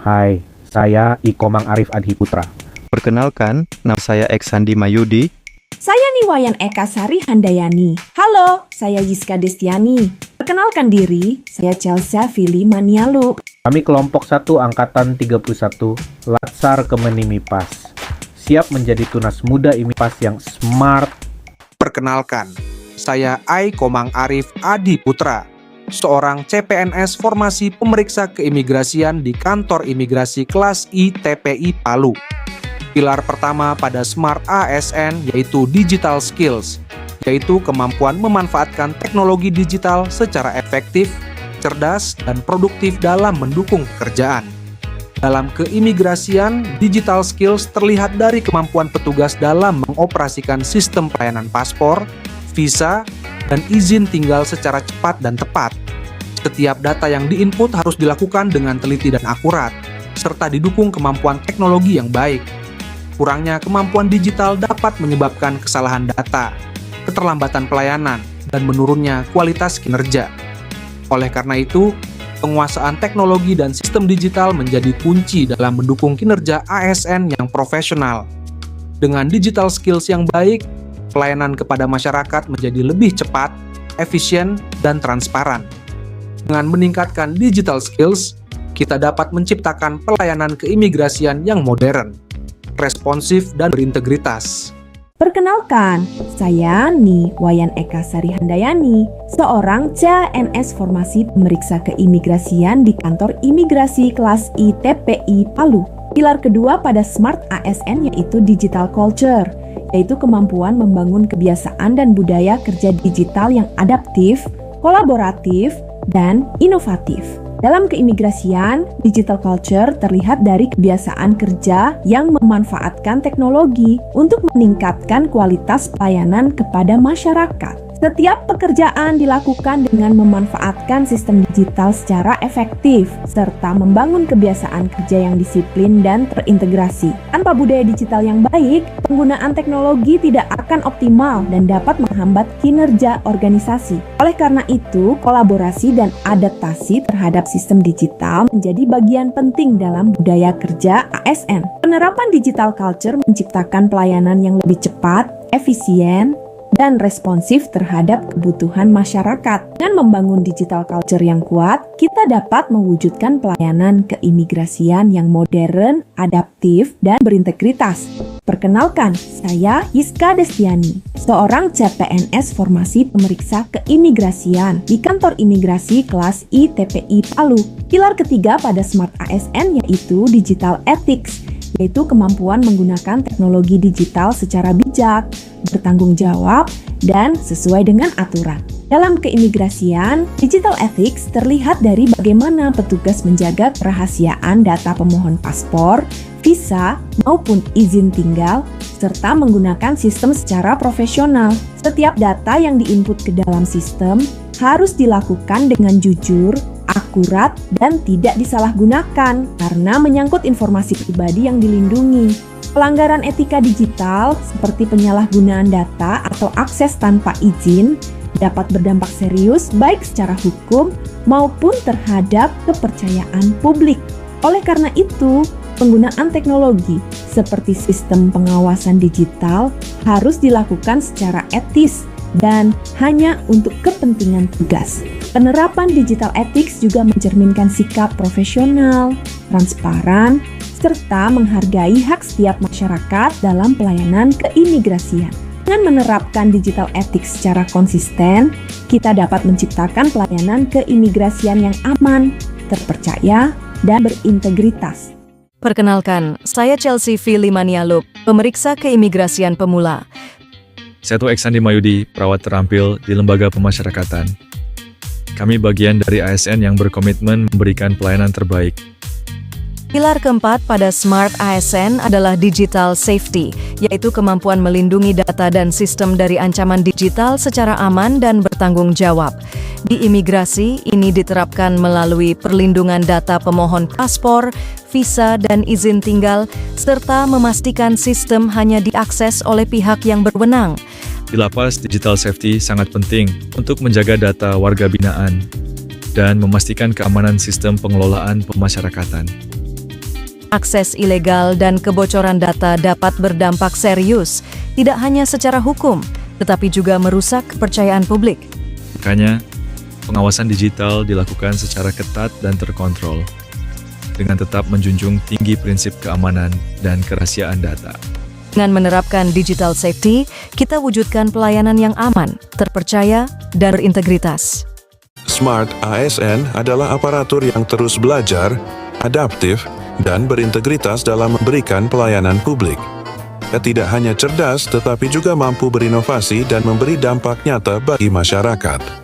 Hai, saya Ikomang Arif Adhiputra. Perkenalkan, nama saya Eksandi Mayudi. Saya Niwayan Eka Sari Handayani. Halo, saya Yiska Destiani. Perkenalkan diri, saya Chelsea Fili Manialu. Kami kelompok 1 Angkatan 31, Latsar Kemenimipas. Siap menjadi tunas muda IMIPAS yang smart. Perkenalkan, saya Ikomang Arif Adhiputra, seorang CPNS formasi pemeriksa keimigrasian di kantor imigrasi kelas I TPI Palu. Pilar pertama pada Smart ASN yaitu Digital Skills, yaitu kemampuan memanfaatkan teknologi digital secara efektif, cerdas, dan produktif dalam mendukung pekerjaan. Dalam keimigrasian, digital skills terlihat dari kemampuan petugas dalam mengoperasikan sistem pelayanan paspor, visa, dan izin tinggal secara cepat dan tepat. Setiap data yang diinput harus dilakukan dengan teliti dan akurat, serta didukung kemampuan teknologi yang baik. Kurangnya kemampuan digital dapat menyebabkan kesalahan data, keterlambatan pelayanan, dan menurunnya kualitas kinerja. Oleh karena itu, penguasaan teknologi dan sistem digital menjadi kunci dalam mendukung kinerja ASN yang profesional. Dengan digital skills yang baik, pelayanan kepada masyarakat menjadi lebih cepat, efisien, dan transparan. Dengan meningkatkan digital skills, kita dapat menciptakan pelayanan keimigrasian yang modern, responsif, dan berintegritas. Perkenalkan, saya Niwayan Eka Sari Handayani, seorang CPNS formasi pemeriksa keimigrasian di kantor imigrasi kelas I TPI Palu. Pilar kedua pada Smart ASN yaitu Digital Culture, yaitu kemampuan membangun kebiasaan dan budaya kerja digital yang adaptif, kolaboratif, dan inovatif. Dalam keimigrasian, digital culture terlihat dari kebiasaan kerja yang memanfaatkan teknologi untuk meningkatkan kualitas pelayanan kepada masyarakat. Setiap pekerjaan dilakukan dengan memanfaatkan sistem digital secara efektif, serta membangun kebiasaan kerja yang disiplin dan terintegrasi. Tanpa budaya digital yang baik, penggunaan teknologi tidak akan optimal dan dapat menghambat kinerja organisasi. Oleh karena itu, kolaborasi dan adaptasi terhadap sistem digital menjadi bagian penting dalam budaya kerja ASN. Penerapan digital culture menciptakan pelayanan yang lebih cepat, efisien, dan responsif terhadap kebutuhan masyarakat. Dengan membangun digital culture yang kuat, kita dapat mewujudkan pelayanan keimigrasian yang modern, adaptif, dan berintegritas. Perkenalkan, saya Yiska Destiani, seorang CPNS formasi pemeriksa keimigrasian di kantor imigrasi kelas I TPI Palu. Pilar ketiga pada Smart ASN yaitu Digital Ethics, yaitu kemampuan menggunakan teknologi digital secara bijak, bertanggung jawab, dan sesuai dengan aturan. Dalam keimigrasian, digital ethics terlihat dari bagaimana petugas menjaga kerahasiaan data pemohon paspor, visa, maupun izin tinggal, serta menggunakan sistem secara profesional. Setiap data yang diinput ke dalam sistem harus dilakukan dengan jujur, akurat, dan tidak disalahgunakan karena menyangkut informasi pribadi yang dilindungi. Pelanggaran etika digital seperti penyalahgunaan data atau akses tanpa izin dapat berdampak serius baik secara hukum maupun terhadap kepercayaan publik. Oleh karena itu, penggunaan teknologi seperti sistem pengawasan digital harus dilakukan secara etis dan hanya untuk kepentingan tugas. Penerapan digital ethics juga mencerminkan sikap profesional, transparan, serta menghargai hak setiap masyarakat dalam pelayanan keimigrasian. Dengan menerapkan digital ethics secara konsisten, kita dapat menciptakan pelayanan keimigrasian yang aman, terpercaya, dan berintegritas. Perkenalkan, saya Chelsea Fili Manialu, pemeriksa keimigrasian pemula. Saya Eksandi Mayudi, perawat terampil di Lembaga Pemasyarakatan. Kami bagian dari ASN yang berkomitmen memberikan pelayanan terbaik. Pilar keempat pada Smart ASN adalah Digital Safety, yaitu kemampuan melindungi data dan sistem dari ancaman digital secara aman dan bertanggung jawab. Di imigrasi, ini diterapkan melalui perlindungan data pemohon paspor, visa, dan izin tinggal, serta memastikan sistem hanya diakses oleh pihak yang berwenang. Di lapas, digital safety sangat penting untuk menjaga data warga binaan dan memastikan keamanan sistem pengelolaan pemasyarakatan. Akses ilegal dan kebocoran data dapat berdampak serius, tidak hanya secara hukum, tetapi juga merusak kepercayaan publik. Makanya, pengawasan digital dilakukan secara ketat dan terkontrol, dengan tetap menjunjung tinggi prinsip keamanan dan kerahasiaan data. Dengan menerapkan digital safety, kita wujudkan pelayanan yang aman, terpercaya, dan berintegritas. Smart ASN adalah aparatur yang terus belajar, adaptif, dan berintegritas dalam memberikan pelayanan publik. Tidak hanya cerdas, tetapi juga mampu berinovasi dan memberi dampak nyata bagi masyarakat.